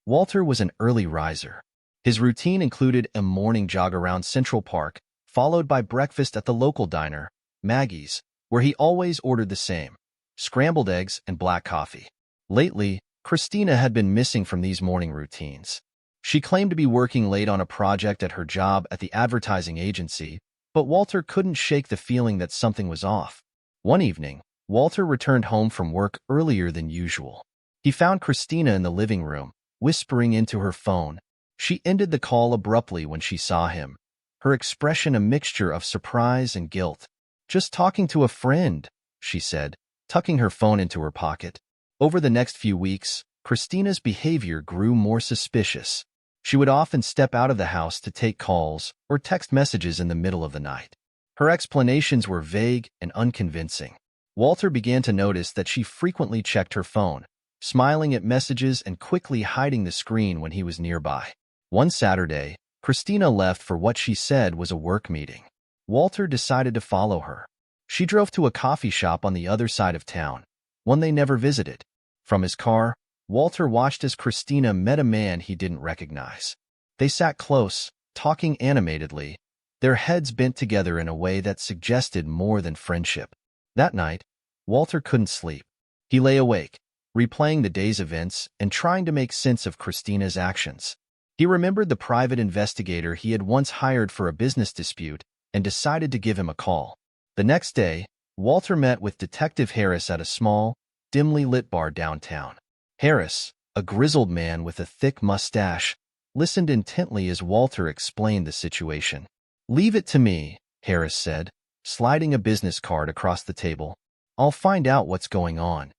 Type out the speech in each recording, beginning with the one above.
Walter was an early riser. His routine included a morning jog around Central Park, followed by breakfast at the local diner, Maggie's, where he always ordered the same: scrambled eggs and black coffee. Lately, Christina had been missing from these morning routines. She claimed to be working late on a project at her job at the advertising agency, but Walter couldn't shake the feeling that something was off. One evening, Walter returned home from work earlier than usual. He found Christina in the living room, whispering into her phone. She ended the call abruptly when she saw him, her expression a mixture of surprise and guilt. "Just talking to a friend," she said, tucking her phone into her pocket. Over the next few weeks, Christina's behavior grew more suspicious. She would often step out of the house to take calls or text messages in the middle of the night. Her explanations were vague and unconvincing. Walter began to notice that she frequently checked her phone, smiling at messages and quickly hiding the screen when he was nearby. One Saturday, Christina left for what she said was a work meeting. Walter decided to follow her. She drove to a coffee shop on the other side of town, one they never visited. From his car, Walter watched as Christina met a man he didn't recognize. They sat close, talking animatedly, their heads bent together in a way that suggested more than friendship. That night, Walter couldn't sleep. He lay awake, replaying the day's events and trying to make sense of Christina's actions. He remembered the private investigator he had once hired for a business dispute and decided to give him a call. The next day, Walter met with Detective Harris at a small, dimly lit bar downtown. Harris, a grizzled man with a thick mustache, listened intently as Walter explained the situation. "Leave it to me," Harris said, sliding a business card across the table. "I'll find out what's going on."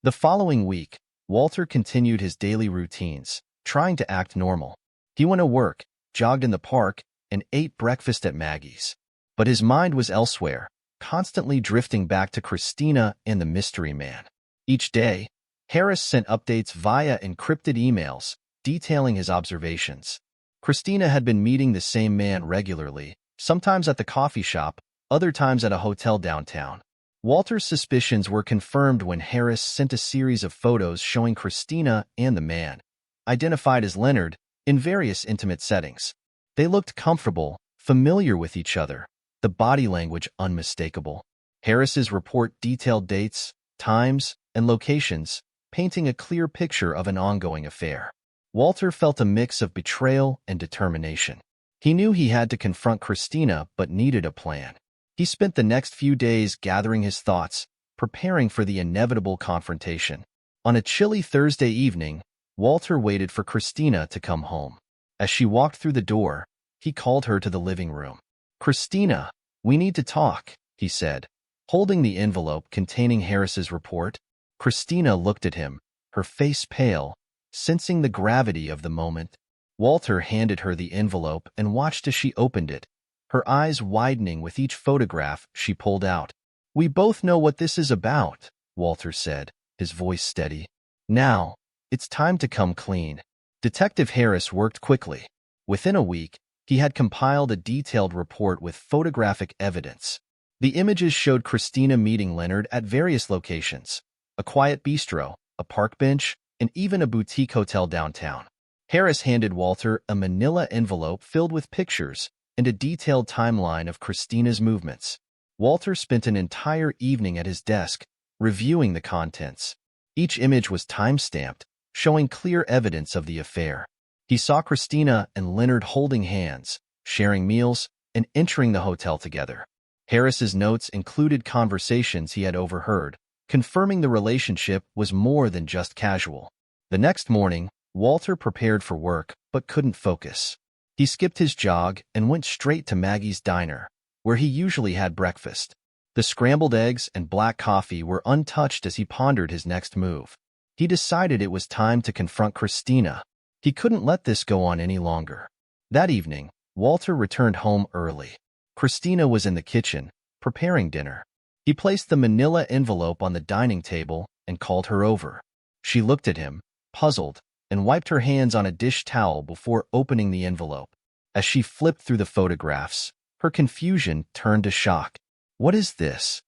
The following week, Walter continued his daily routines, trying to act normal. He went to work, jogged in the park, and ate breakfast at Maggie's. But his mind was elsewhere, constantly drifting back to Christina and the mystery man. Each day, Harris sent updates via encrypted emails, detailing his observations. Christina had been meeting the same man regularly, sometimes at the coffee shop, other times at a hotel downtown. Walter's suspicions were confirmed when Harris sent a series of photos showing Christina and the man, identified as Leonard, in various intimate settings. They looked comfortable, familiar with each other, the body language unmistakable. Harris's report detailed dates, times, and locations, painting a clear picture of an ongoing affair. Walter felt a mix of betrayal and determination. He knew he had to confront Christina but needed a plan. He spent the next few days gathering his thoughts, preparing for the inevitable confrontation. On a chilly Thursday evening, Walter waited for Christina to come home. As she walked through the door, he called her to the living room. "Christina, we need to talk," he said, holding the envelope containing Harris's report. Christina looked at him, her face pale, sensing the gravity of the moment. Walter handed her the envelope and watched as she opened it, her eyes widening with each photograph she pulled out. "We both know what this is about," Walter said, his voice steady. "Now, it's time to come clean." Detective Harris worked quickly. Within a week, he had compiled a detailed report with photographic evidence. The images showed Christina meeting Leonard at various locations: a quiet bistro, a park bench, and even a boutique hotel downtown. Harris handed Walter a manila envelope filled with pictures and a detailed timeline of Christina's movements. Walter spent an entire evening at his desk, reviewing the contents. Each image was time-stamped, showing clear evidence of the affair. He saw Christina and Leonard holding hands, sharing meals, and entering the hotel together. Harris's notes included conversations he had overheard, confirming the relationship was more than just casual. The next morning, Walter prepared for work but couldn't focus. He skipped his jog and went straight to Maggie's diner, where he usually had breakfast. The scrambled eggs and black coffee were untouched as he pondered his next move. He decided it was time to confront Christina. He couldn't let this go on any longer. That evening, Walter returned home early. Christina was in the kitchen, preparing dinner. He placed the manila envelope on the dining table and called her over. She looked at him, puzzled, and wiped her hands on a dish towel before opening the envelope. As she flipped through the photographs, her confusion turned to shock. "What is this?"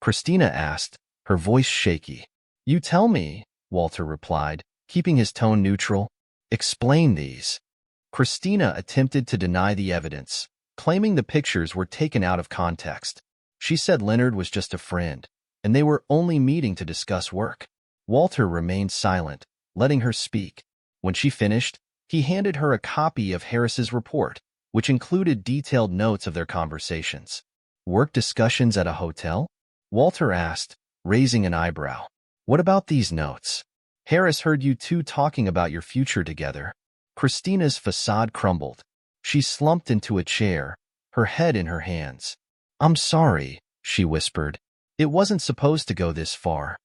Christina asked, her voice shaky. "You tell me," Walter replied, keeping his tone neutral. Explain these. Christina attempted to deny the evidence, claiming the pictures were taken out of context. She said Leonard was just a friend, and they were only meeting to discuss work. Walter remained silent, letting her speak. When she finished, he handed her a copy of Harris's report, which included detailed notes of their conversations. Work discussions at a hotel? Walter asked, raising an eyebrow. What about these notes? Harris heard you two talking about your future together. Christina's facade crumbled. She slumped into a chair, her head in her hands. I'm sorry, she whispered. It wasn't supposed to go this far.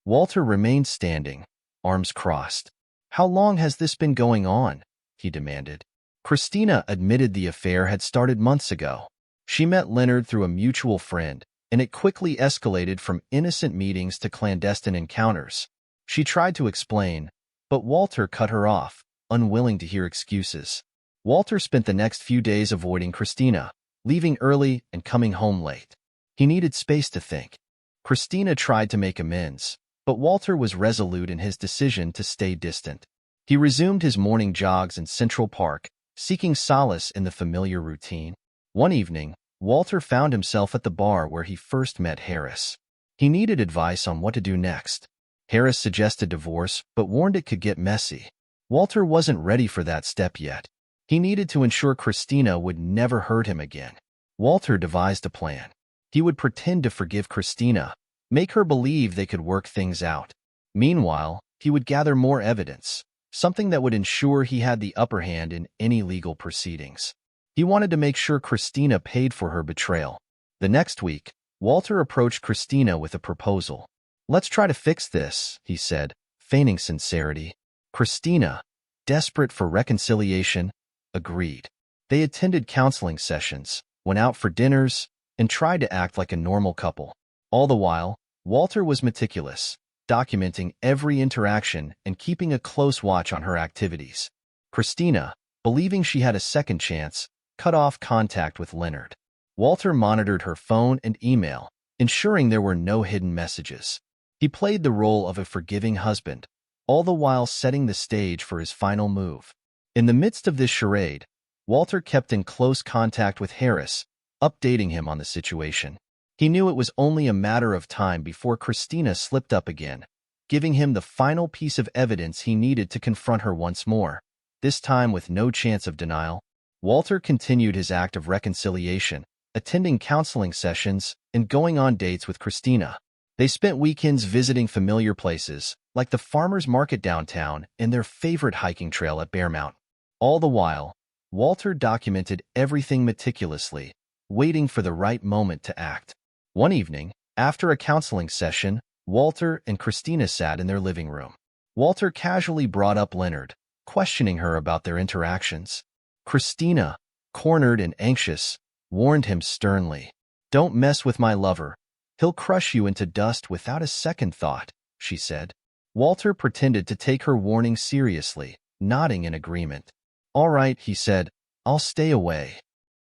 Walter remained standing, arms crossed. How long has this been going on? He demanded. Christina admitted the affair had started months ago. She met Leonard through a mutual friend, and it quickly escalated from innocent meetings to clandestine encounters. She tried to explain, but Walter cut her off, unwilling to hear excuses. Walter spent the next few days avoiding Christina, leaving early and coming home late. He needed space to think. Christina tried to make amends, but Walter was resolute in his decision to stay distant. He resumed his morning jogs in Central Park, seeking solace in the familiar routine. One evening, Walter found himself at the bar where he first met Harris. He needed advice on what to do next. Harris suggested divorce, but warned it could get messy. Walter wasn't ready for that step yet. He needed to ensure Christina would never hurt him again. Walter devised a plan. He would pretend to forgive Christina, make her believe they could work things out. Meanwhile, he would gather more evidence, something that would ensure he had the upper hand in any legal proceedings. He wanted to make sure Christina paid for her betrayal. The next week, Walter approached Christina with a proposal. Let's try to fix this, he said, feigning sincerity. Christina, desperate for reconciliation, agreed. They attended counseling sessions, went out for dinners, and tried to act like a normal couple. All the while, Walter was meticulous, documenting every interaction and keeping a close watch on her activities. Christina, believing she had a second chance, cut off contact with Leonard. Walter monitored her phone and email, ensuring there were no hidden messages. He played the role of a forgiving husband, all the while setting the stage for his final move. In the midst of this charade, Walter kept in close contact with Harris, updating him on the situation. He knew it was only a matter of time before Christina slipped up again, giving him the final piece of evidence he needed to confront her once more. This time with no chance of denial, Walter continued his act of reconciliation, attending counseling sessions and going on dates with Christina. They spent weekends visiting familiar places, like the farmers market downtown and their favorite hiking trail at Bear Mountain. All the while, Walter documented everything meticulously, waiting for the right moment to act. One evening, after a counseling session, Walter and Christina sat in their living room. Walter casually brought up Leonard, questioning her about their interactions. Christina, cornered and anxious, warned him sternly. "Don't mess with my lover. He'll crush you into dust without a second thought," she said. Walter pretended to take her warning seriously, nodding in agreement. "All right," he said, "I'll stay away."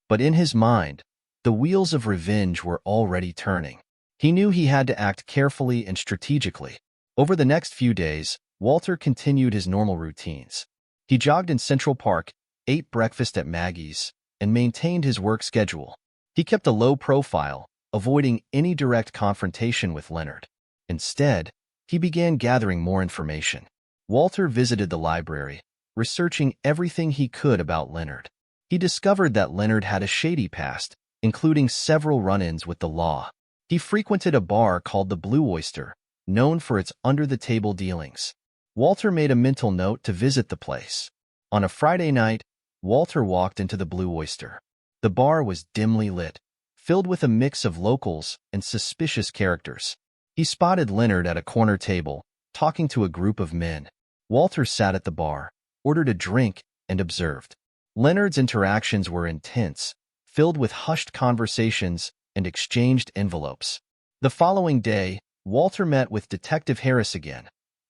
But in his mind, the wheels of revenge were already turning. He knew he had to act carefully and strategically. Over the next few days, Walter continued his normal routines. He jogged in Central Park, ate breakfast at Maggie's, and maintained his work schedule. He kept a low profile, avoiding any direct confrontation with Leonard. Instead, he began gathering more information. Walter visited the library, researching everything he could about Leonard. He discovered that Leonard had a shady past, including several run-ins with the law. He frequented a bar called the Blue Oyster, known for its under-the-table dealings. Walter made a mental note to visit the place. On a Friday night, Walter walked into the Blue Oyster. The bar was dimly lit, filled with a mix of locals and suspicious characters. He spotted Leonard at a corner table, talking to a group of men. Walter sat at the bar, ordered a drink, and observed. Leonard's interactions were intense, filled with hushed conversations and exchanged envelopes. The following day, Walter met with Detective Harris again,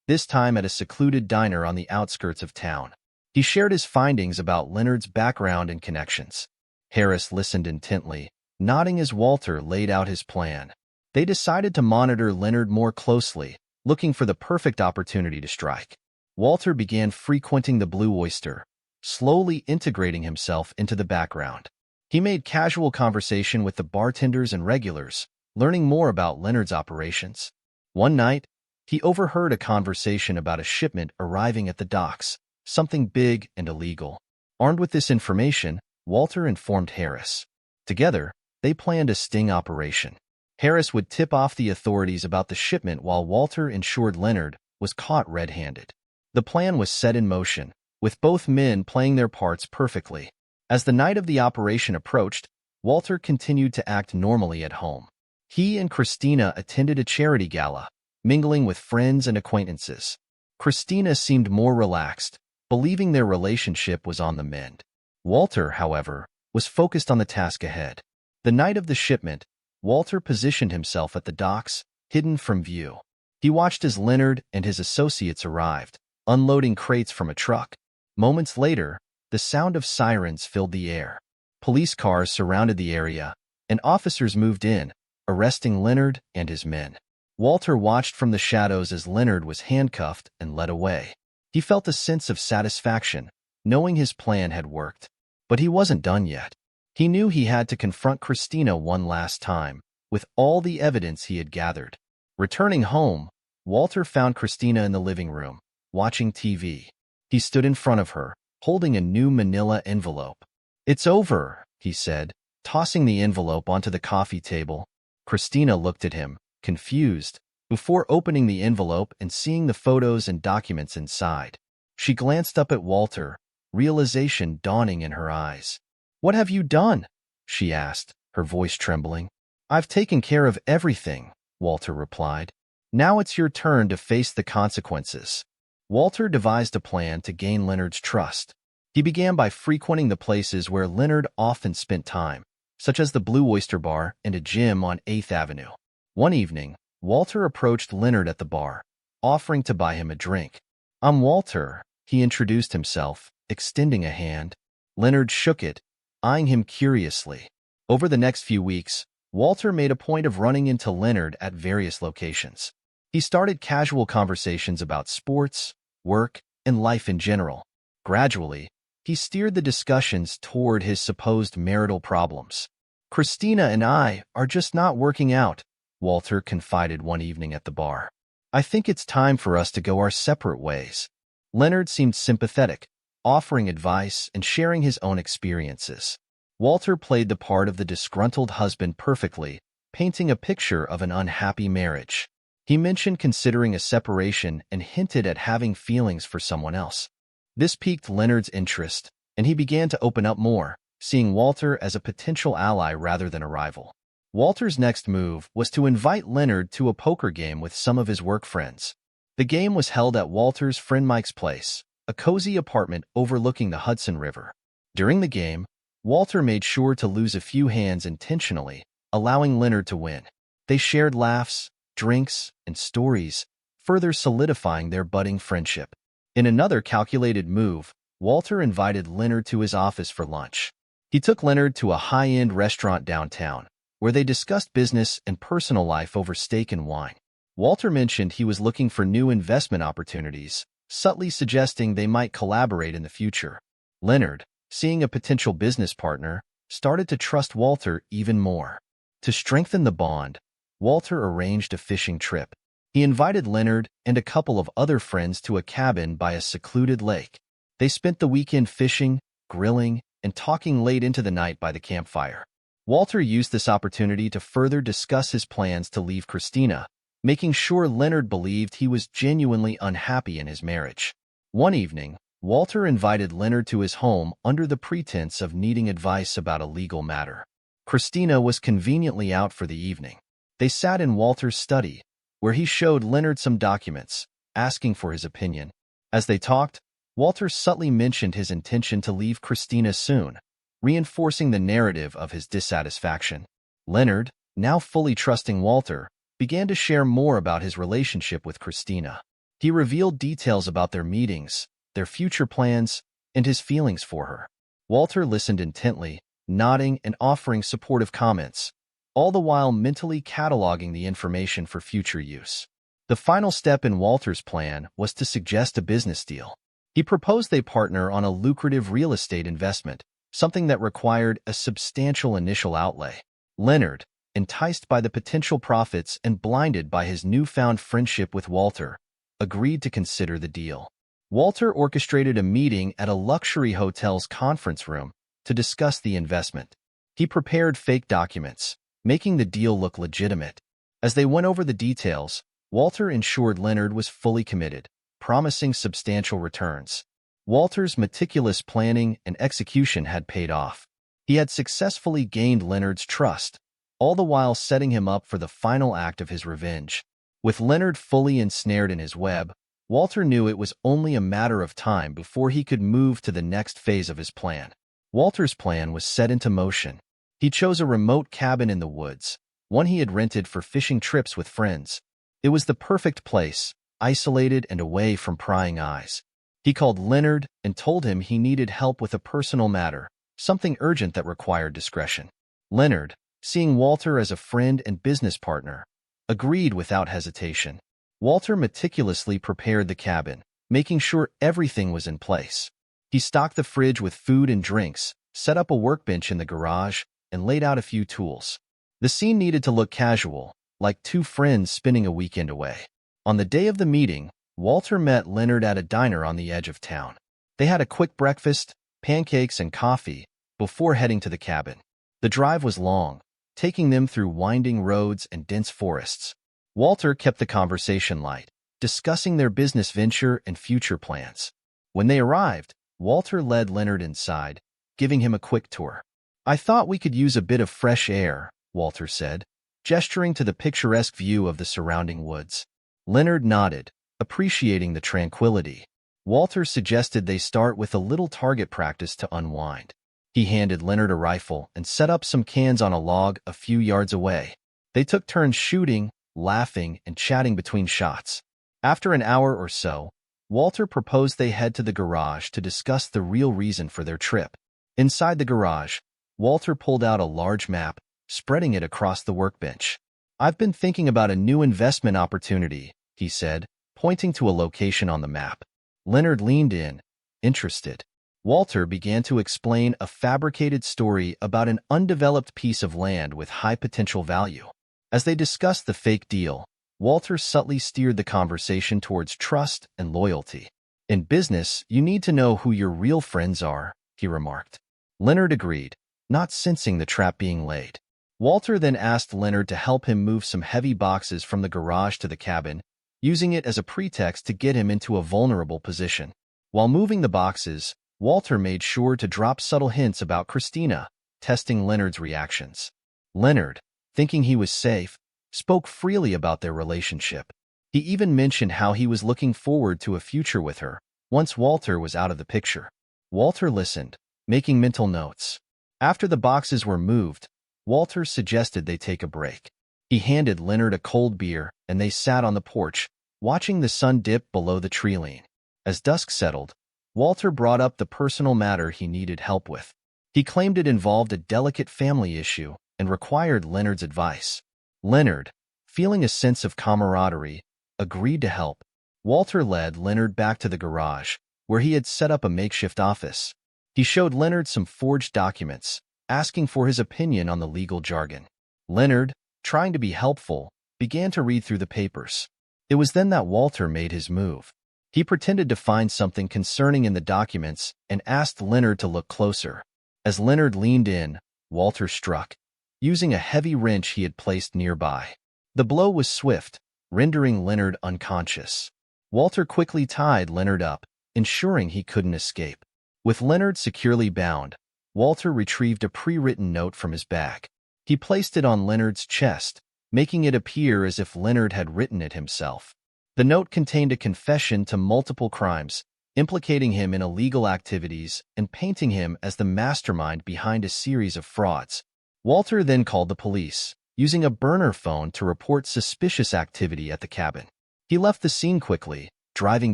this time at a secluded diner on the outskirts of town. He shared his findings about Leonard's background and connections. Harris listened intently, nodding as Walter laid out his plan. They decided to monitor Leonard more closely, looking for the perfect opportunity to strike. Walter began frequenting the Blue Oyster, slowly integrating himself into the background. He made casual conversation with the bartenders and regulars, learning more about Leonard's operations. One night, he overheard a conversation about a shipment arriving at the docks, something big and illegal. Armed with this information, Walter informed Harris. Together, they planned a sting operation. Harris would tip off the authorities about the shipment while Walter ensured Leonard was caught red-handed. The plan was set in motion, with both men playing their parts perfectly. As the night of the operation approached, Walter continued to act normally at home. He and Christina attended a charity gala, mingling with friends and acquaintances. Christina seemed more relaxed, believing their relationship was on the mend. Walter, however, was focused on the task ahead. The night of the shipment, Walter positioned himself at the docks, hidden from view. He watched as Leonard and his associates arrived, unloading crates from a truck. Moments later, the sound of sirens filled the air. Police cars surrounded the area, and officers moved in, arresting Leonard and his men. Walter watched from the shadows as Leonard was handcuffed and led away. He felt a sense of satisfaction, knowing his plan had worked. But he wasn't done yet. He knew he had to confront Christina one last time, with all the evidence he had gathered. Returning home, Walter found Christina in the living room, watching TV. He stood in front of her, holding a new manila envelope. "It's over," he said, tossing the envelope onto the coffee table. Christina looked at him, confused, before opening the envelope and seeing the photos and documents inside. She glanced up at Walter, realization dawning in her eyes. "What have you done?" she asked, her voice trembling. "I've taken care of everything," Walter replied. "Now it's your turn to face the consequences." Walter devised a plan to gain Leonard's trust. He began by frequenting the places where Leonard often spent time, such as the Blue Oyster Bar and a gym on 8th Avenue. One evening, Walter approached Leonard at the bar, offering to buy him a drink. "I'm Walter," he introduced himself, extending a hand. Leonard shook it, eyeing him curiously. Over the next few weeks, Walter made a point of running into Leonard at various locations. He started casual conversations about sports, work, and life in general. Gradually, he steered the discussions toward his supposed marital problems. "Christina and I are just not working out," Walter confided one evening at the bar. "I think it's time for us to go our separate ways." Leonard seemed sympathetic, offering advice and sharing his own experiences. Walter played the part of the disgruntled husband perfectly, painting a picture of an unhappy marriage. He mentioned considering a separation and hinted at having feelings for someone else. This piqued Leonard's interest, and he began to open up more, seeing Walter as a potential ally rather than a rival. Walter's next move was to invite Leonard to a poker game with some of his work friends. The game was held at Walter's friend Mike's place, a cozy apartment overlooking the Hudson River. During the game, Walter made sure to lose a few hands intentionally, allowing Leonard to win. They shared laughs, drinks, and stories, further solidifying their budding friendship. In another calculated move, Walter invited Leonard to his office for lunch. He took Leonard to a high-end restaurant downtown, where they discussed business and personal life over steak and wine. Walter mentioned he was looking for new investment opportunities, subtly suggesting they might collaborate in the future. Leonard, seeing a potential business partner, started to trust Walter even more. To strengthen the bond, Walter arranged a fishing trip. He invited Leonard and a couple of other friends to a cabin by a secluded lake. They spent the weekend fishing, grilling, and talking late into the night by the campfire. Walter used this opportunity to further discuss his plans to leave Christina, making sure Leonard believed he was genuinely unhappy in his marriage. One evening, Walter invited Leonard to his home under the pretense of needing advice about a legal matter. Christina was conveniently out for the evening. They sat in Walter's study, where he showed Leonard some documents, asking for his opinion. As they talked, Walter subtly mentioned his intention to leave Christina soon, reinforcing the narrative of his dissatisfaction. Leonard, now fully trusting Walter, began to share more about his relationship with Christina. He revealed details about their meetings, their future plans, and his feelings for her. Walter listened intently, nodding and offering supportive comments, all the while mentally cataloging the information for future use. The final step in Walter's plan was to suggest a business deal. He proposed they partner on a lucrative real estate investment, something that required a substantial initial outlay. Leonard, enticed by the potential profits and blinded by his newfound friendship with Walter, agreed to consider the deal. Walter orchestrated a meeting at a luxury hotel's conference room to discuss the investment. He prepared fake documents, making the deal look legitimate. As they went over the details, Walter ensured Leonard was fully committed, promising substantial returns. Walter's meticulous planning and execution had paid off. He had successfully gained Leonard's trust, all the while setting him up for the final act of his revenge. With Leonard fully ensnared in his web, Walter knew it was only a matter of time before he could move to the next phase of his plan. Walter's plan was set into motion. He chose a remote cabin in the woods, one he had rented for fishing trips with friends. It was the perfect place, isolated and away from prying eyes. He called Leonard and told him he needed help with a personal matter, something urgent that required discretion. Leonard, seeing Walter as a friend and business partner, agreed without hesitation. Walter meticulously prepared the cabin, making sure everything was in place. He stocked the fridge with food and drinks, set up a workbench in the garage, and laid out a few tools. The scene needed to look casual, like two friends spending a weekend away. On the day of the meeting, Walter met Leonard at a diner on the edge of town. They had a quick breakfast, pancakes and coffee, before heading to the cabin. The drive was long, taking them through winding roads and dense forests. Walter kept the conversation light, discussing their business venture and future plans. When they arrived, Walter led Leonard inside, giving him a quick tour. "I thought we could use a bit of fresh air," Walter said, gesturing to the picturesque view of the surrounding woods. Leonard nodded, appreciating the tranquility. Walter suggested they start with a little target practice to unwind. He handed Leonard a rifle and set up some cans on a log a few yards away. They took turns shooting, laughing, and chatting between shots. After an hour or so, Walter proposed they head to the garage to discuss the real reason for their trip. Inside the garage, Walter pulled out a large map, spreading it across the workbench. "I've been thinking about a new investment opportunity," he said, pointing to a location on the map. Leonard leaned in, interested. Walter began to explain a fabricated story about an undeveloped piece of land with high potential value. As they discussed the fake deal, Walter subtly steered the conversation towards trust and loyalty. "In business, you need to know who your real friends are," he remarked. Leonard agreed, not sensing the trap being laid. Walter then asked Leonard to help him move some heavy boxes from the garage to the cabin, using it as a pretext to get him into a vulnerable position. While moving the boxes, Walter made sure to drop subtle hints about Christina, testing Leonard's reactions. Leonard, thinking he was safe, spoke freely about their relationship. He even mentioned how he was looking forward to a future with her, once Walter was out of the picture. Walter listened, making mental notes. After the boxes were moved, Walter suggested they take a break. He handed Leonard a cold beer, and they sat on the porch, watching the sun dip below the tree line. As dusk settled, Walter brought up the personal matter he needed help with. He claimed it involved a delicate family issue and required Leonard's advice. Leonard, feeling a sense of camaraderie, agreed to help. Walter led Leonard back to the garage, where he had set up a makeshift office. He showed Leonard some forged documents, asking for his opinion on the legal jargon. Leonard, trying to be helpful, began to read through the papers. It was then that Walter made his move. He pretended to find something concerning in the documents and asked Leonard to look closer. As Leonard leaned in, Walter struck, using a heavy wrench he had placed nearby. The blow was swift, rendering Leonard unconscious. Walter quickly tied Leonard up, ensuring he couldn't escape. With Leonard securely bound, Walter retrieved a pre-written note from his bag. He placed it on Leonard's chest, making it appear as if Leonard had written it himself. The note contained a confession to multiple crimes, implicating him in illegal activities and painting him as the mastermind behind a series of frauds. Walter then called the police, using a burner phone to report suspicious activity at the cabin. He left the scene quickly, driving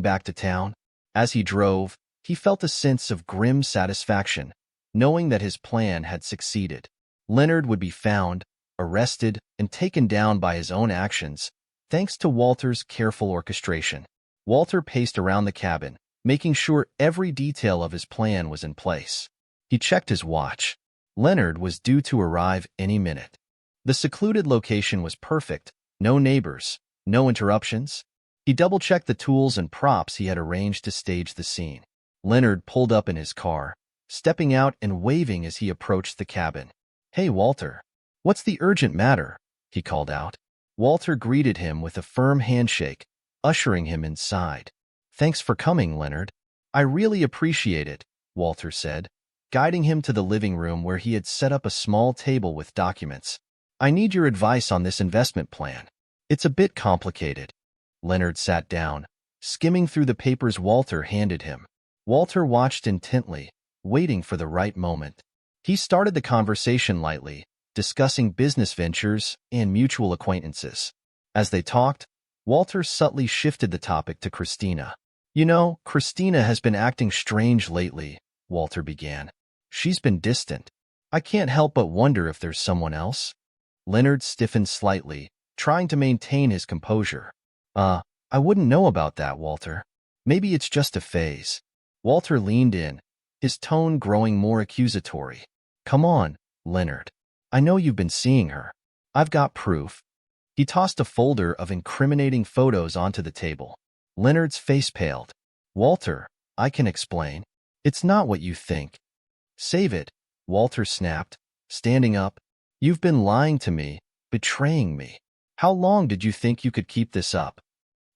back to town. As he drove, he felt a sense of grim satisfaction, knowing that his plan had succeeded. Leonard would be found, arrested, and taken down by his own actions, Thanks to Walter's careful orchestration, Walter paced around the cabin, making sure every detail of his plan was in place. He checked his watch. Leonard was due to arrive any minute. The secluded location was perfect, no neighbors, no interruptions. He double-checked the tools and props he had arranged to stage the scene. Leonard pulled up in his car, stepping out and waving as he approached the cabin. "Hey, Walter. What's the urgent matter?" he called out. Walter greeted him with a firm handshake, ushering him inside. "Thanks for coming, Leonard. I really appreciate it," Walter said, guiding him to the living room where he had set up a small table with documents. "I need your advice on this investment plan. It's a bit complicated." Leonard sat down, skimming through the papers Walter handed him. Walter watched intently, waiting for the right moment. He started the conversation lightly, discussing business ventures and mutual acquaintances. As they talked, Walter subtly shifted the topic to Christina. "You know, Christina has been acting strange lately," Walter began. "She's been distant. I can't help but wonder if there's someone else." Leonard stiffened slightly, trying to maintain his composure. I wouldn't know about that, Walter. Maybe it's just a phase." Walter leaned in, his tone growing more accusatory. "Come on, Leonard. I know you've been seeing her. I've got proof." He tossed a folder of incriminating photos onto the table. Leonard's face paled. "Walter, I can explain. It's not what you think." "Save it," Walter snapped, standing up. "You've been lying to me, betraying me. How long did you think you could keep this up?"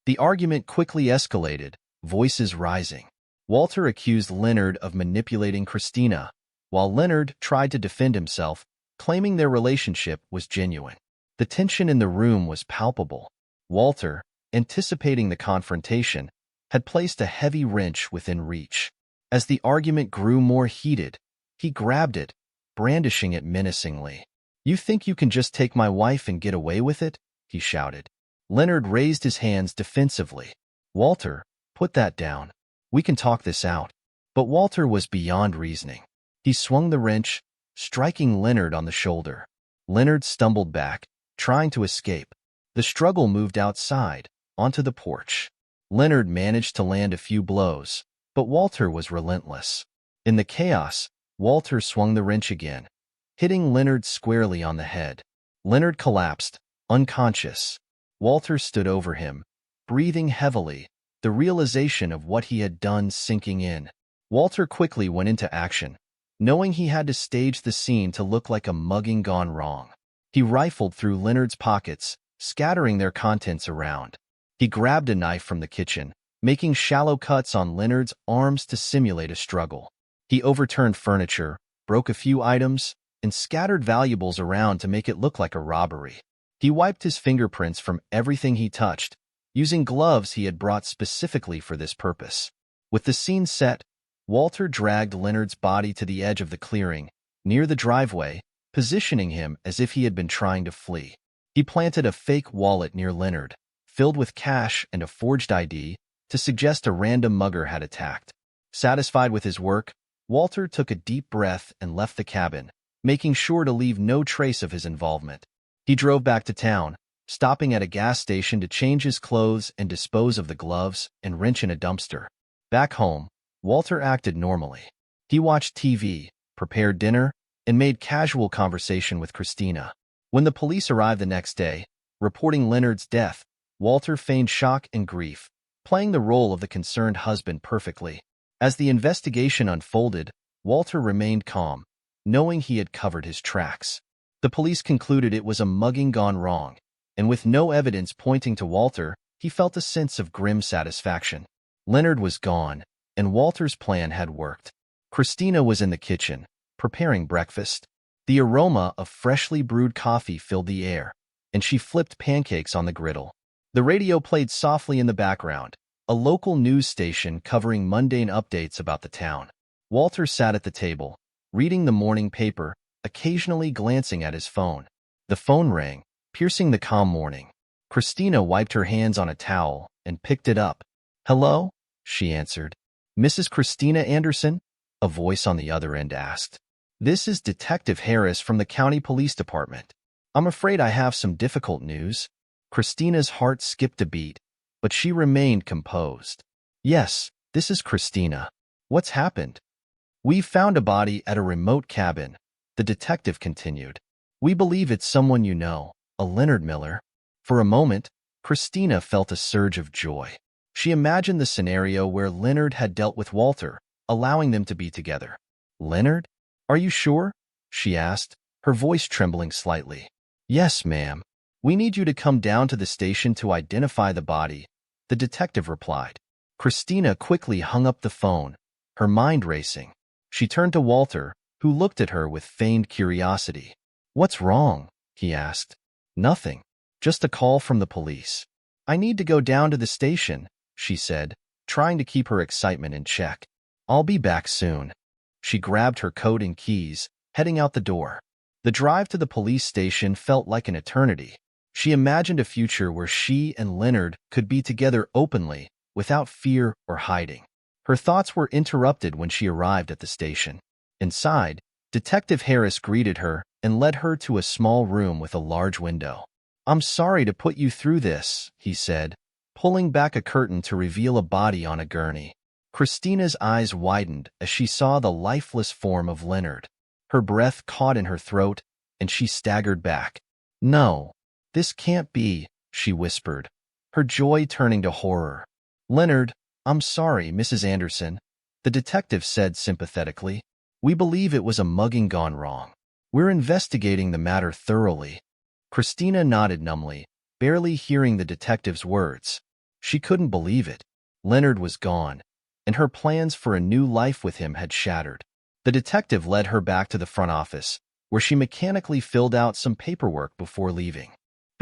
The argument quickly escalated, voices rising. Walter accused Leonard of manipulating Christina, while Leonard tried to defend himself, claiming their relationship was genuine. The tension in the room was palpable. Walter, anticipating the confrontation, had placed a heavy wrench within reach. As the argument grew more heated, he grabbed it, brandishing it menacingly. "You think you can just take my wife and get away with it?" he shouted. Leonard raised his hands defensively. "Walter, put that down. We can talk this out." But Walter was beyond reasoning. He swung the wrench, striking Leonard on the shoulder. Leonard stumbled back, trying to escape. The struggle moved outside, onto the porch. Leonard managed to land a few blows, but Walter was relentless. In the chaos, Walter swung the wrench again, hitting Leonard squarely on the head. Leonard collapsed, unconscious. Walter stood over him, breathing heavily, the realization of what he had done sinking in. Walter quickly went into action, knowing he had to stage the scene to look like a mugging gone wrong. He rifled through Leonard's pockets, scattering their contents around. He grabbed a knife from the kitchen, making shallow cuts on Leonard's arms to simulate a struggle. He overturned furniture, broke a few items, and scattered valuables around to make it look like a robbery. He wiped his fingerprints from everything he touched, using gloves he had brought specifically for this purpose. With the scene set, Walter dragged Leonard's body to the edge of the clearing, near the driveway, positioning him as if he had been trying to flee. He planted a fake wallet near Leonard, filled with cash and a forged ID, to suggest a random mugger had attacked. Satisfied with his work, Walter took a deep breath and left the cabin, making sure to leave no trace of his involvement. He drove back to town, stopping at a gas station to change his clothes and dispose of the gloves and wrench in a dumpster. Back home, Walter acted normally. He watched TV, prepared dinner, and made casual conversation with Christina. When the police arrived the next day, reporting Leonard's death, Walter feigned shock and grief, playing the role of the concerned husband perfectly. As the investigation unfolded, Walter remained calm, knowing he had covered his tracks. The police concluded it was a mugging gone wrong, and with no evidence pointing to Walter, he felt a sense of grim satisfaction. Leonard was gone, and Walter's plan had worked. Christina was in the kitchen, preparing breakfast. The aroma of freshly brewed coffee filled the air, and she flipped pancakes on the griddle. The radio played softly in the background, a local news station covering mundane updates about the town. Walter sat at the table, reading the morning paper, occasionally glancing at his phone. The phone rang, piercing the calm morning. Christina wiped her hands on a towel and picked it up. "Hello?" she answered. "Mrs. Christina Anderson?" a voice on the other end asked. "This is Detective Harris from the County Police Department. I'm afraid I have some difficult news." Christina's heart skipped a beat, but she remained composed. Yes, this is Christina. What's happened? We've found a body at a remote cabin, the detective continued. We believe it's someone you know, a Leonard Miller. For a moment, Christina felt a surge of joy. She imagined the scenario where Leonard had dealt with Walter, allowing them to be together. Leonard? Are you sure? She asked, her voice trembling slightly. Yes, ma'am. We need you to come down to the station to identify the body, the detective replied. Christina quickly hung up the phone, her mind racing. She turned to Walter, who looked at her with feigned curiosity. What's wrong? He asked. Nothing. Just a call from the police. I need to go down to the station, she said, trying to keep her excitement in check. I'll be back soon. She grabbed her coat and keys, heading out the door. The drive to the police station felt like an eternity. She imagined a future where she and Leonard could be together openly, without fear or hiding. Her thoughts were interrupted when she arrived at the station. Inside, Detective Harris greeted her and led her to a small room with a large window. I'm sorry to put you through this, he said, pulling back a curtain to reveal a body on a gurney. Christina's eyes widened as she saw the lifeless form of Leonard. Her breath caught in her throat, and she staggered back. No, this can't be, she whispered, her joy turning to horror. Leonard, I'm sorry, Mrs. Anderson, the detective said sympathetically. We believe it was a mugging gone wrong. We're investigating the matter thoroughly. Christina nodded numbly, barely hearing the detective's words. She couldn't believe it. Leonard was gone, and her plans for a new life with him had shattered. The detective led her back to the front office, where she mechanically filled out some paperwork before leaving.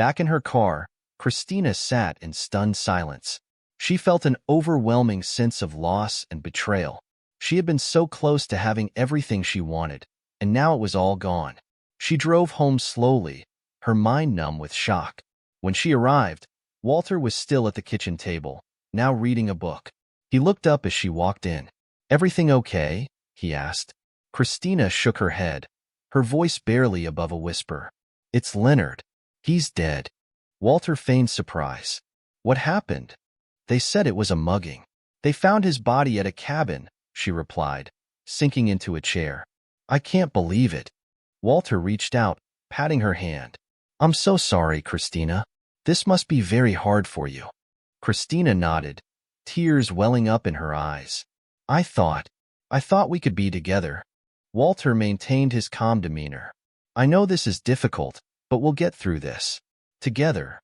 Back in her car, Christina sat in stunned silence. She felt an overwhelming sense of loss and betrayal. She had been so close to having everything she wanted, and now it was all gone. She drove home slowly, her mind numb with shock. When she arrived, Walter was still at the kitchen table, now reading a book. He looked up as she walked in. Everything okay? He asked. Christina shook her head, her voice barely above a whisper. It's Leonard. He's dead. Walter feigned surprise. What happened? They said it was a mugging. They found his body at a cabin, she replied, sinking into a chair. I can't believe it. Walter reached out, patting her hand. I'm so sorry, Christina. This must be very hard for you. Christina nodded, tears welling up in her eyes. I thought we could be together. Walter maintained his calm demeanor. I know this is difficult, but we'll get through this. Together.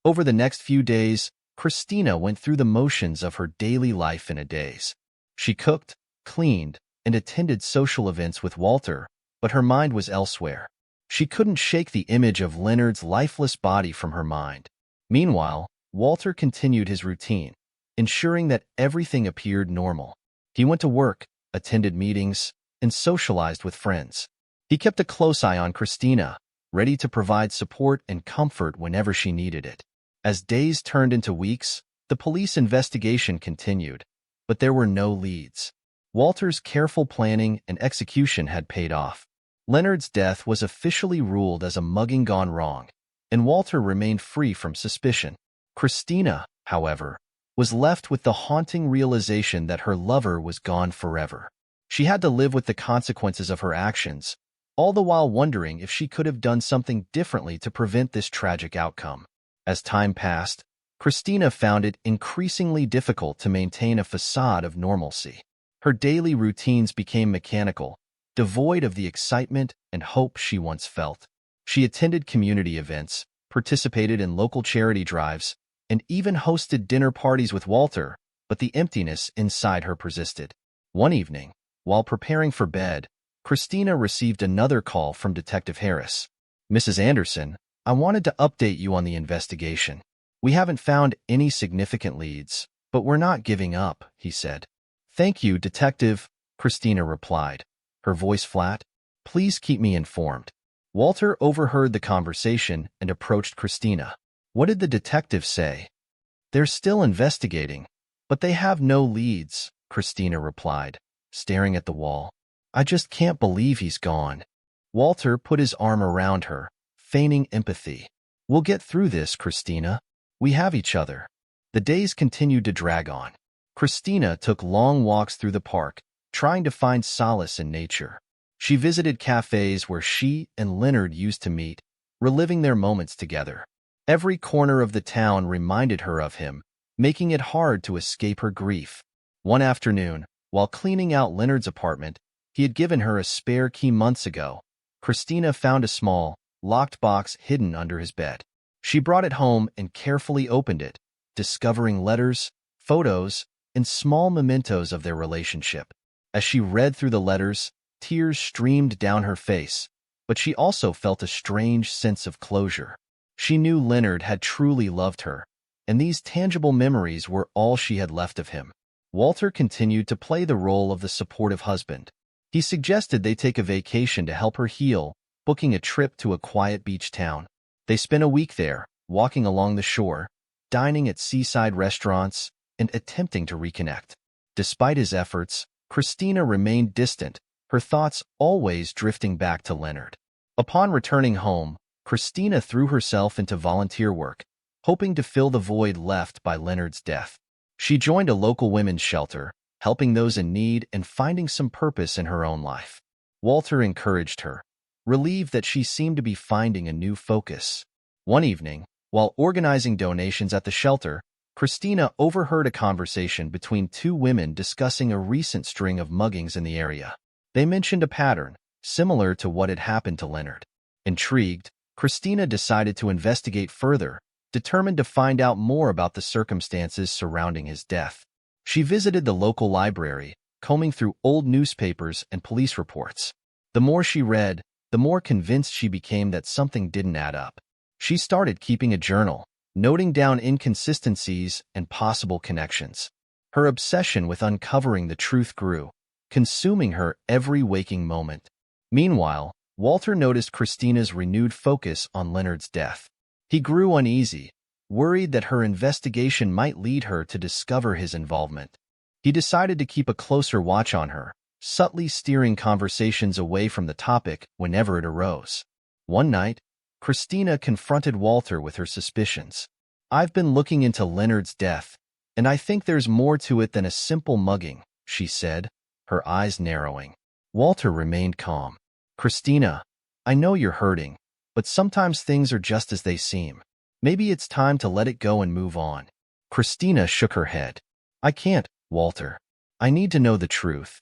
Over the next few days, Christina went through the motions of her daily life in a daze. She cooked, cleaned, and attended social events with Walter, but her mind was elsewhere. She couldn't shake the image of Leonard's lifeless body from her mind. Meanwhile, Walter continued his routine, ensuring that everything appeared normal. He went to work, attended meetings, and socialized with friends. He kept a close eye on Christina, ready to provide support and comfort whenever she needed it. As days turned into weeks, the police investigation continued, but there were no leads. Walter's careful planning and execution had paid off. Leonard's death was officially ruled as a mugging gone wrong, and Walter remained free from suspicion. Christina, however, was left with the haunting realization that her lover was gone forever. She had to live with the consequences of her actions, all the while wondering if she could have done something differently to prevent this tragic outcome. As time passed, Christina found it increasingly difficult to maintain a facade of normalcy. Her daily routines became mechanical, devoid of the excitement and hope she once felt. She attended community events, participated in local charity drives, and even hosted dinner parties with Walter, but the emptiness inside her persisted. One evening, while preparing for bed, Christina received another call from Detective Harris. Mrs. Anderson, I wanted to update you on the investigation. We haven't found any significant leads, but we're not giving up, he said. Thank you, Detective, Christina replied, her voice flat. Please keep me informed. Walter overheard the conversation and approached Christina. What did the detective say? They're still investigating, but they have no leads, Christina replied, staring at the wall. I just can't believe he's gone. Walter put his arm around her, feigning empathy. "We'll get through this, Christina. We have each other." The days continued to drag on. Christina took long walks through the park, trying to find solace in nature. She visited cafes where she and Leonard used to meet, reliving their moments together. Every corner of the town reminded her of him, making it hard to escape her grief. One afternoon, while cleaning out Leonard's apartment, he had given her a spare key months ago. Christina found a small, locked box hidden under his bed. She brought it home and carefully opened it, discovering letters, photos, and small mementos of their relationship. As she read through the letters, tears streamed down her face, but she also felt a strange sense of closure. She knew Leonard had truly loved her, and these tangible memories were all she had left of him. Walter continued to play the role of the supportive husband. He suggested they take a vacation to help her heal, booking a trip to a quiet beach town. They spent a week there, walking along the shore, dining at seaside restaurants, and attempting to reconnect. Despite his efforts, Christina remained distant, her thoughts always drifting back to Leonard. Upon returning home, Christina threw herself into volunteer work, hoping to fill the void left by Leonard's death. She joined a local women's shelter, helping those in need and finding some purpose in her own life. Walter encouraged her, relieved that she seemed to be finding a new focus. One evening, while organizing donations at the shelter, Christina overheard a conversation between two women discussing a recent string of muggings in the area. They mentioned a pattern, similar to what had happened to Leonard. Intrigued, Christina decided to investigate further, determined to find out more about the circumstances surrounding his death. She visited the local library, combing through old newspapers and police reports. The more she read, the more convinced she became that something didn't add up. She started keeping a journal, noting down inconsistencies and possible connections. Her obsession with uncovering the truth grew, consuming her every waking moment. Meanwhile, Walter noticed Christina's renewed focus on Leonard's death. He grew uneasy, worried that her investigation might lead her to discover his involvement. He decided to keep a closer watch on her, subtly steering conversations away from the topic whenever it arose. One night, Christina confronted Walter with her suspicions. "I've been looking into Leonard's death, and I think there's more to it than a simple mugging," she said, her eyes narrowing. Walter remained calm. "Christina, I know you're hurting, but sometimes things are just as they seem. Maybe it's time to let it go and move on." Christina shook her head. "I can't, Walter. I need to know the truth."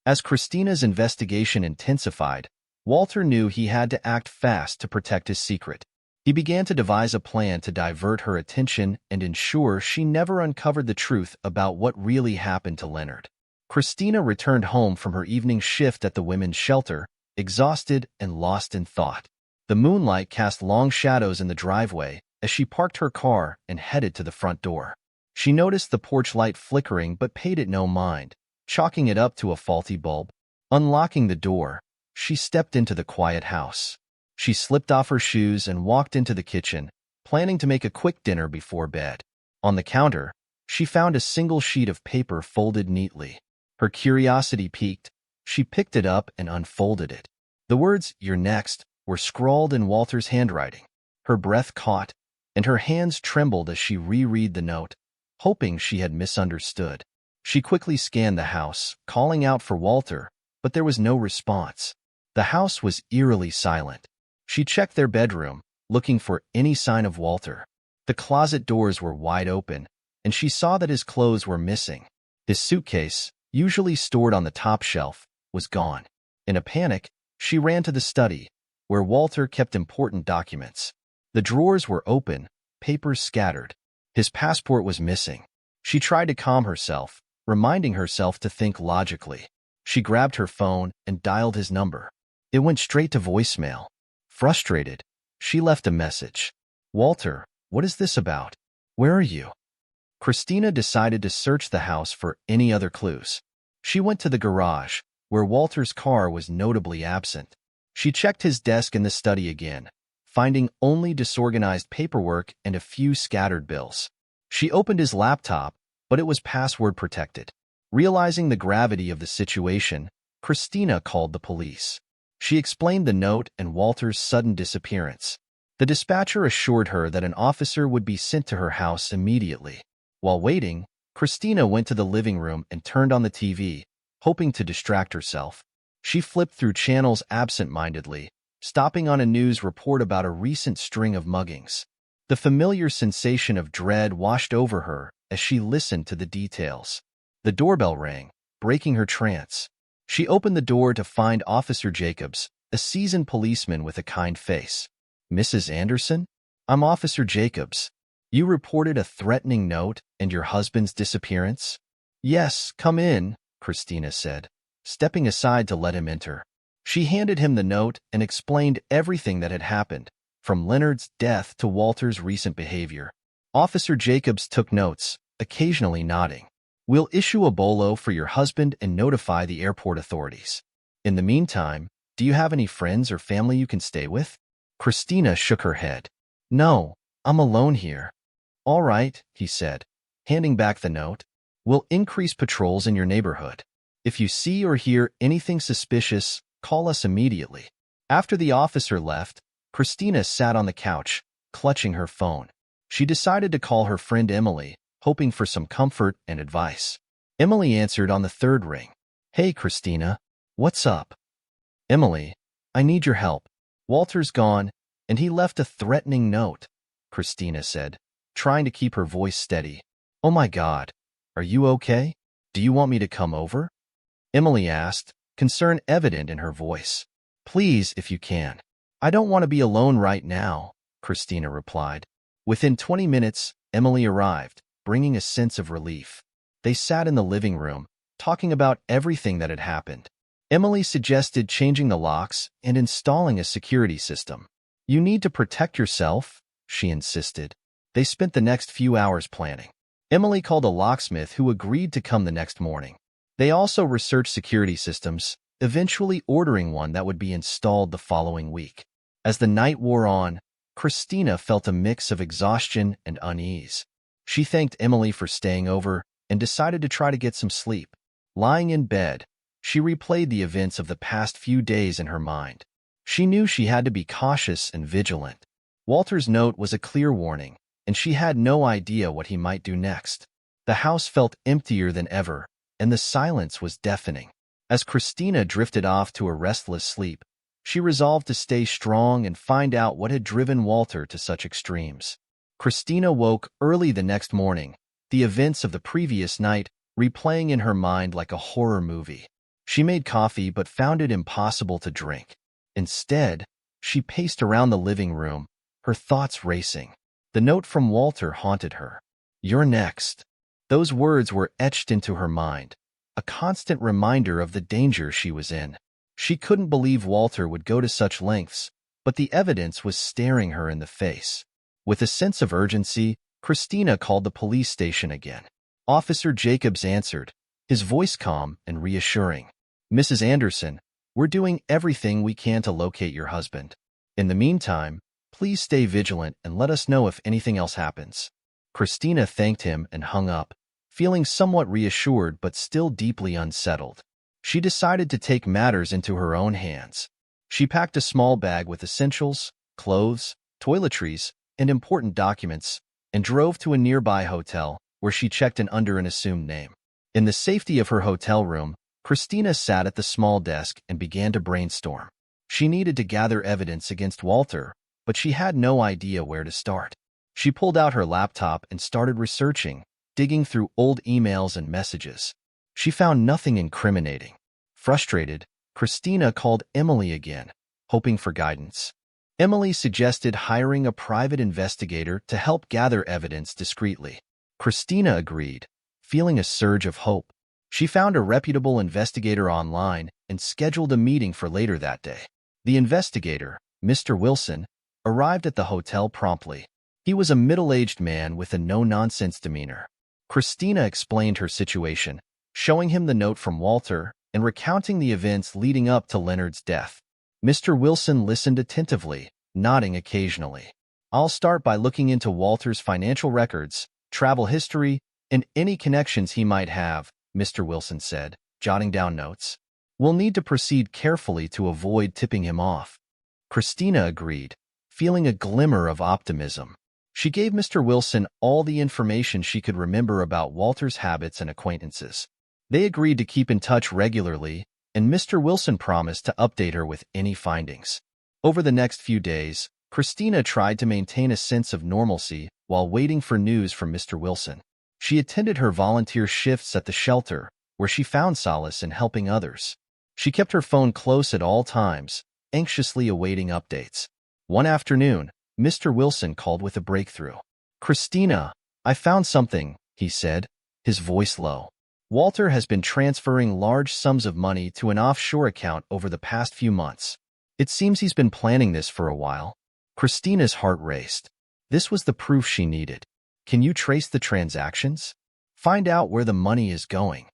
As Christina's investigation intensified, Walter knew he had to act fast to protect his secret. He began to devise a plan to divert her attention and ensure she never uncovered the truth about what really happened to Leonard. Christina returned home from her evening shift at the women's shelter, exhausted and lost in thought. The moonlight cast long shadows in the driveway as she parked her car and headed to the front door. She noticed the porch light flickering but paid it no mind, chalking it up to a faulty bulb. Unlocking the door, she stepped into the quiet house. She slipped off her shoes and walked into the kitchen, planning to make a quick dinner before bed. On the counter, she found a single sheet of paper folded neatly. Her curiosity piqued. She picked it up and unfolded it. The words, "You're next," were scrawled in Walter's handwriting. Her breath caught, and her hands trembled as she reread the note, hoping she had misunderstood. She quickly scanned the house, calling out for Walter, but there was no response. The house was eerily silent. She checked their bedroom, looking for any sign of Walter. The closet doors were wide open, and she saw that his clothes were missing. His suitcase, usually stored on the top shelf, was gone. In a panic, she ran to the study, where Walter kept important documents. The drawers were open, papers scattered. His passport was missing. She tried to calm herself, reminding herself to think logically. She grabbed her phone and dialed his number. It went straight to voicemail. Frustrated, she left a message. "Walter, what is this about? Where are you?" Christina decided to search the house for any other clues. She went to the garage, where Walter's car was notably absent. She checked his desk in the study again, finding only disorganized paperwork and a few scattered bills. She opened his laptop, but it was password protected. Realizing the gravity of the situation, Christina called the police. She explained the note and Walter's sudden disappearance. The dispatcher assured her that an officer would be sent to her house immediately. While waiting, Christina went to the living room and turned on the TV, hoping to distract herself. She flipped through channels absent-mindedly, stopping on a news report about a recent string of muggings. The familiar sensation of dread washed over her as she listened to the details. The doorbell rang, breaking her trance. She opened the door to find Officer Jacobs, a seasoned policeman with a kind face. "Mrs. Anderson? I'm Officer Jacobs. You reported a threatening note and your husband's disappearance?" "Yes, come in," Christina said, stepping aside to let him enter. She handed him the note and explained everything that had happened, from Leonard's death to Walter's recent behavior. Officer Jacobs took notes, occasionally nodding. "We'll issue a bolo for your husband and notify the airport authorities. In the meantime, do you have any friends or family you can stay with?" Christina shook her head. "No, I'm alone here." "All right," he said, handing back the note. "We'll increase patrols in your neighborhood. If you see or hear anything suspicious, call us immediately." After the officer left, Christina sat on the couch, clutching her phone. She decided to call her friend Emily, hoping for some comfort and advice. Emily answered on the third ring. "Hey, Christina. What's up?" "Emily, I need your help. Walter's gone, and he left a threatening note," Christina said, trying to keep her voice steady. "Oh my God. Are you okay? Do you want me to come over?" Emily asked, concern evident in her voice. "Please, if you can. I don't want to be alone right now," Christina replied. Within 20 minutes, Emily arrived, bringing a sense of relief. They sat in the living room, talking about everything that had happened. Emily suggested changing the locks and installing a security system. "You need to protect yourself," she insisted. They spent the next few hours planning. Emily called a locksmith who agreed to come the next morning. They also researched security systems, eventually ordering one that would be installed the following week. As the night wore on, Christina felt a mix of exhaustion and unease. She thanked Emily for staying over and decided to try to get some sleep. Lying in bed, she replayed the events of the past few days in her mind. She knew she had to be cautious and vigilant. Walter's note was a clear warning, and she had no idea what he might do next. The house felt emptier than ever, and the silence was deafening. As Christina drifted off to a restless sleep, she resolved to stay strong and find out what had driven Walter to such extremes. Christina woke early the next morning, the events of the previous night replaying in her mind like a horror movie. She made coffee but found it impossible to drink. Instead, she paced around the living room, her thoughts racing. The note from Walter haunted her. "You're next." Those words were etched into her mind, a constant reminder of the danger she was in. She couldn't believe Walter would go to such lengths, but the evidence was staring her in the face. With a sense of urgency, Christina called the police station again. Officer Jacobs answered, his voice calm and reassuring. "Mrs. Anderson, we're doing everything we can to locate your husband. In the meantime, please stay vigilant and let us know if anything else happens." Christina thanked him and hung up, feeling somewhat reassured but still deeply unsettled. She decided to take matters into her own hands. She packed a small bag with essentials, clothes, toiletries, and important documents, and drove to a nearby hotel where she checked in under an assumed name. In the safety of her hotel room, Christina sat at the small desk and began to brainstorm. She needed to gather evidence against Walter, but she had no idea where to start. She pulled out her laptop and started researching, digging through old emails and messages. She found nothing incriminating. Frustrated, Christina called Emily again, hoping for guidance. Emily suggested hiring a private investigator to help gather evidence discreetly. Christina agreed, feeling a surge of hope. She found a reputable investigator online and scheduled a meeting for later that day. The investigator, Mr. Wilson, arrived at the hotel promptly. He was a middle-aged man with a no-nonsense demeanor. Christina explained her situation, showing him the note from Walter and recounting the events leading up to Leonard's death. Mr. Wilson listened attentively, nodding occasionally. "I'll start by looking into Walter's financial records, travel history, and any connections he might have," Mr. Wilson said, jotting down notes. "We'll need to proceed carefully to avoid tipping him off." Christina agreed, feeling a glimmer of optimism. She gave Mr. Wilson all the information she could remember about Walter's habits and acquaintances. They agreed to keep in touch regularly, and Mr. Wilson promised to update her with any findings. Over the next few days, Christina tried to maintain a sense of normalcy while waiting for news from Mr. Wilson. She attended her volunteer shifts at the shelter, where she found solace in helping others. She kept her phone close at all times, anxiously awaiting updates. One afternoon, Mr. Wilson called with a breakthrough. "Christina, I found something," he said, his voice low. "Walter has been transferring large sums of money to an offshore account over the past few months. It seems he's been planning this for a while." Christina's heart raced. This was the proof she needed. "Can you trace the transactions? Find out where the money is going?"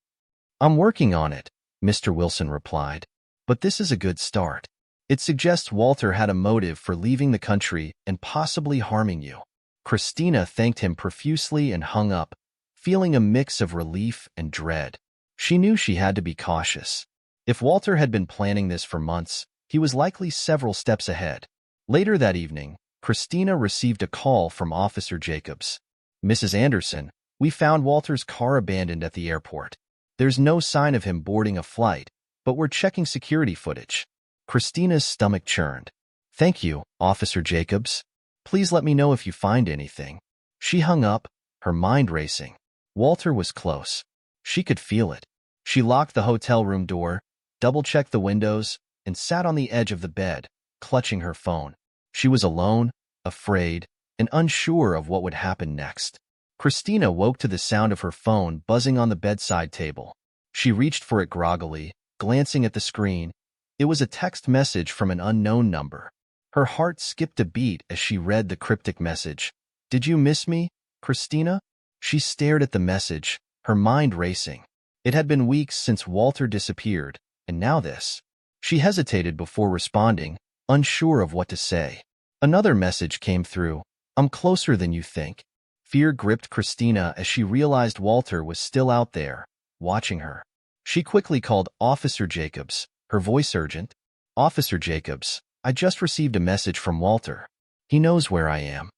"I'm working on it," Mr. Wilson replied. "But this is a good start. It suggests Walter had a motive for leaving the country and possibly harming you." Christina thanked him profusely and hung up, feeling a mix of relief and dread. She knew she had to be cautious. If Walter had been planning this for months, he was likely several steps ahead. Later that evening, Christina received a call from Officer Jacobs. "Mrs. Anderson, we found Walter's car abandoned at the airport. There's no sign of him boarding a flight, but we're checking security footage." Christina's stomach churned. "Thank you, Officer Jacobs. Please let me know if you find anything." She hung up, her mind racing. Walter was close. She could feel it. She locked the hotel room door, double-checked the windows, and sat on the edge of the bed, clutching her phone. She was alone, afraid, and unsure of what would happen next. Christina woke to the sound of her phone buzzing on the bedside table. She reached for it groggily, glancing at the screen. It was a text message from an unknown number. Her heart skipped a beat as she read the cryptic message. "Did you miss me, Christina?" She stared at the message, her mind racing. It had been weeks since Walter disappeared, and now this. She hesitated before responding, unsure of what to say. Another message came through. "I'm closer than you think." Fear gripped Christina as she realized Walter was still out there, watching her. She quickly called Officer Jacobs, her voice urgent. "Officer Jacobs, I just received a message from Walter. He knows where I am."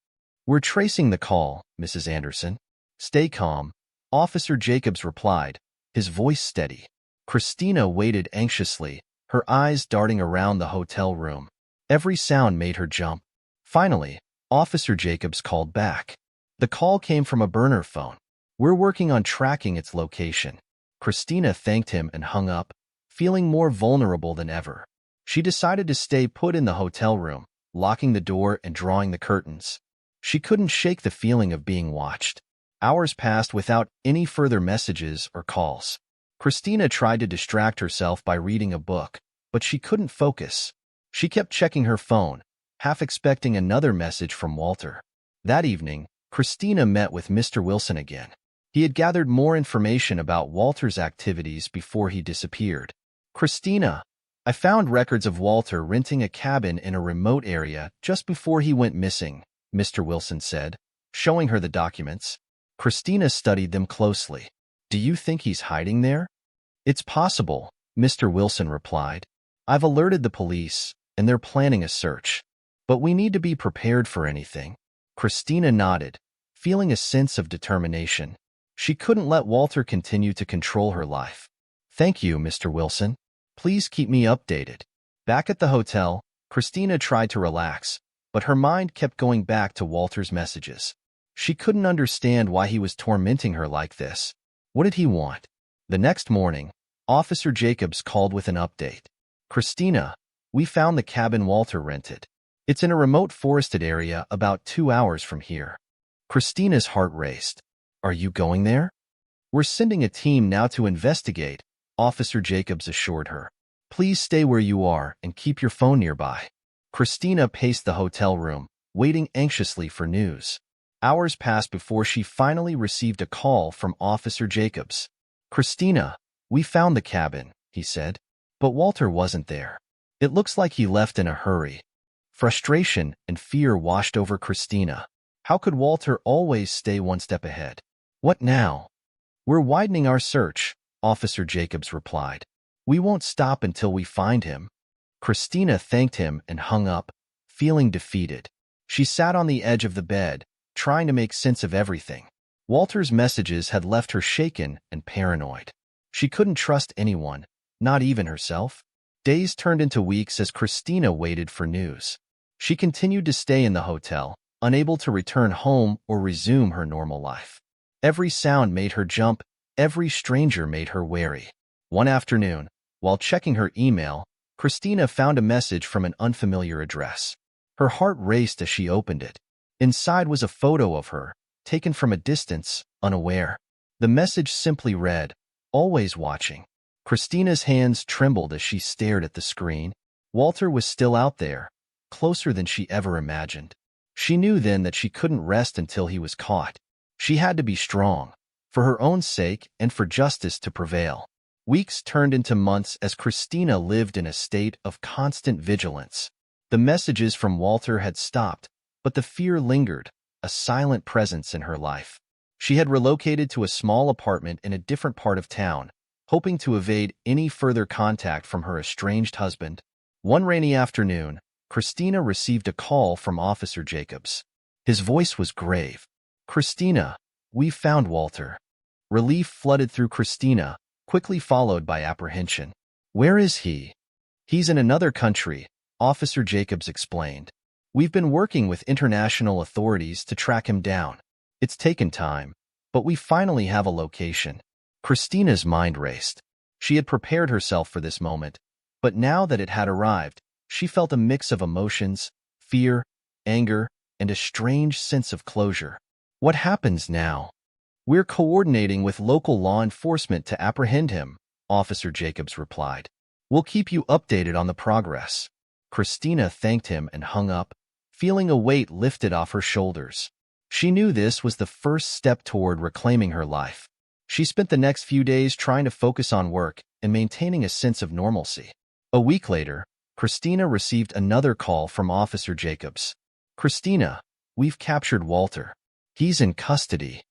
"We're tracing the call, Mrs. Anderson." "Stay calm," Officer Jacobs replied, his voice steady. Christina waited anxiously, her eyes darting around the hotel room. Every sound made her jump. Finally, Officer Jacobs called back. The call came from a burner phone. "We're working on tracking its location." Christina thanked him and hung up, feeling more vulnerable than ever. She decided to stay put in the hotel room, locking the door and drawing the curtains. She couldn't shake the feeling of being watched. Hours passed without any further messages or calls. Christina tried to distract herself by reading a book, but she couldn't focus. She kept checking her phone, half expecting another message from Walter. That evening, Christina met with Mr. Wilson again. He had gathered more information about Walter's activities before he disappeared. "Christina, I found records of Walter renting a cabin in a remote area just before he went missing," Mr. Wilson said, showing her the documents. Christina studied them closely. "Do you think he's hiding there?" "It's possible," Mr. Wilson replied. "I've alerted the police, and they're planning a search. But we need to be prepared for anything." Christina nodded, feeling a sense of determination. She couldn't let Walter continue to control her life. "Thank you, Mr. Wilson. Please keep me updated." Back at the hotel, Christina tried to relax, but her mind kept going back to Walter's messages. She couldn't understand why he was tormenting her like this. What did he want? The next morning, Officer Jacobs called with an update. "Christina, we found the cabin Walter rented. It's in a remote forested area about 2 hours from here." Christina's heart raced. "Are you going there?" "We're sending a team now to investigate," Officer Jacobs assured her. "Please stay where you are and keep your phone nearby." Christina paced the hotel room, waiting anxiously for news. Hours passed before she finally received a call from Officer Jacobs. "Christina, we found the cabin," he said. "But Walter wasn't there. It looks like he left in a hurry." Frustration and fear washed over Christina. How could Walter always stay one step ahead? "What now?" "We're widening our search," Officer Jacobs replied. "We won't stop until we find him." Christina thanked him and hung up, feeling defeated. She sat on the edge of the bed, trying to make sense of everything. Walter's messages had left her shaken and paranoid. She couldn't trust anyone, not even herself. Days turned into weeks as Christina waited for news. She continued to stay in the hotel, unable to return home or resume her normal life. Every sound made her jump, every stranger made her wary. One afternoon, while checking her email, Christina found a message from an unfamiliar address. Her heart raced as she opened it. Inside was a photo of her, taken from a distance, unaware. The message simply read, "Always watching." Christina's hands trembled as she stared at the screen. Walter was still out there, closer than she ever imagined. She knew then that she couldn't rest until he was caught. She had to be strong, for her own sake and for justice to prevail. Weeks turned into months as Christina lived in a state of constant vigilance. The messages from Walter had stopped, but the fear lingered, a silent presence in her life. She had relocated to a small apartment in a different part of town, hoping to evade any further contact from her estranged husband. One rainy afternoon, Christina received a call from Officer Jacobs. His voice was grave. "Christina, we've found Walter." Relief flooded through Christina, quickly followed by apprehension. "Where is he?" "He's in another country," Officer Jacobs explained. "We've been working with international authorities to track him down. It's taken time, but we finally have a location." Christina's mind raced. She had prepared herself for this moment, but now that it had arrived, she felt a mix of emotions, fear, anger, and a strange sense of closure. "What happens now?" "We're coordinating with local law enforcement to apprehend him," Officer Jacobs replied. "We'll keep you updated on the progress." Christina thanked him and hung up, feeling a weight lifted off her shoulders. She knew this was the first step toward reclaiming her life. She spent the next few days trying to focus on work and maintaining a sense of normalcy. A week later, Christina received another call from Officer Jacobs. "Christina, we've captured Walter. He's in custody."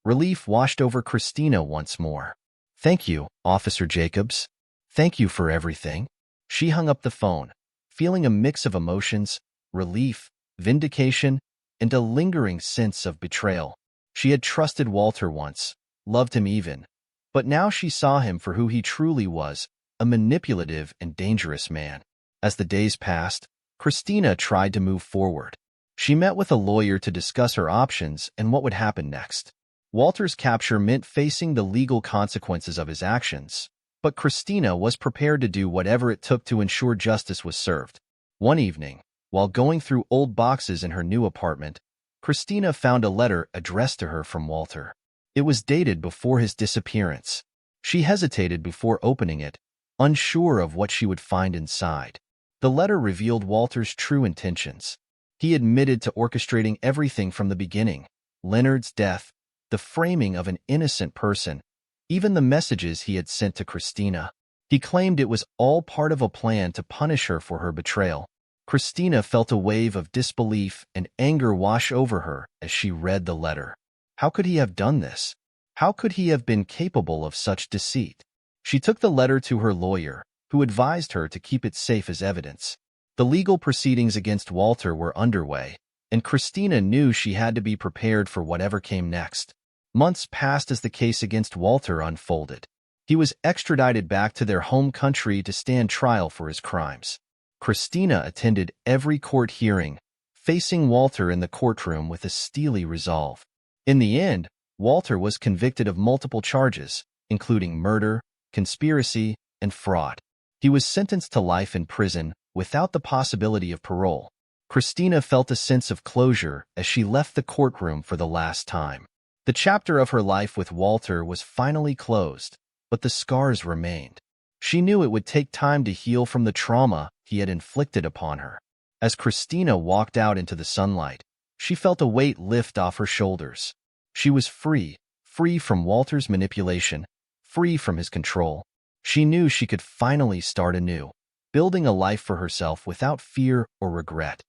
Relief washed over Christina once more. "Thank you, Officer Jacobs. Thank you for everything." She hung up the phone, feeling a mix of emotions, relief, vindication, and a lingering sense of betrayal. She had trusted Walter once, loved him even, but now she saw him for who he truly was, a manipulative and dangerous man. As the days passed, Christina tried to move forward. She met with a lawyer to discuss her options and what would happen next. Walter's capture meant facing the legal consequences of his actions, but Christina was prepared to do whatever it took to ensure justice was served. One evening, while going through old boxes in her new apartment, Christina found a letter addressed to her from Walter. It was dated before his disappearance. She hesitated before opening it, unsure of what she would find inside. The letter revealed Walter's true intentions. He admitted to orchestrating everything from the beginning: Leonard's death, the framing of an innocent person, even the messages he had sent to Christina. He claimed it was all part of a plan to punish her for her betrayal. Christina felt a wave of disbelief and anger wash over her as she read the letter. How could he have done this? How could he have been capable of such deceit? She took the letter to her lawyer, who advised her to keep it safe as evidence. The legal proceedings against Walter were underway, and Christina knew she had to be prepared for whatever came next. Months passed as the case against Walter unfolded. He was extradited back to their home country to stand trial for his crimes. Christina attended every court hearing, facing Walter in the courtroom with a steely resolve. In the end, Walter was convicted of multiple charges, including murder, conspiracy, and fraud. He was sentenced to life in prison without the possibility of parole. Christina felt a sense of closure as she left the courtroom for the last time. The chapter of her life with Walter was finally closed, but the scars remained. She knew it would take time to heal from the trauma he had inflicted upon her. As Christina walked out into the sunlight, she felt a weight lift off her shoulders. She was free, free from Walter's manipulation, free from his control. She knew she could finally start anew, building a life for herself without fear or regret.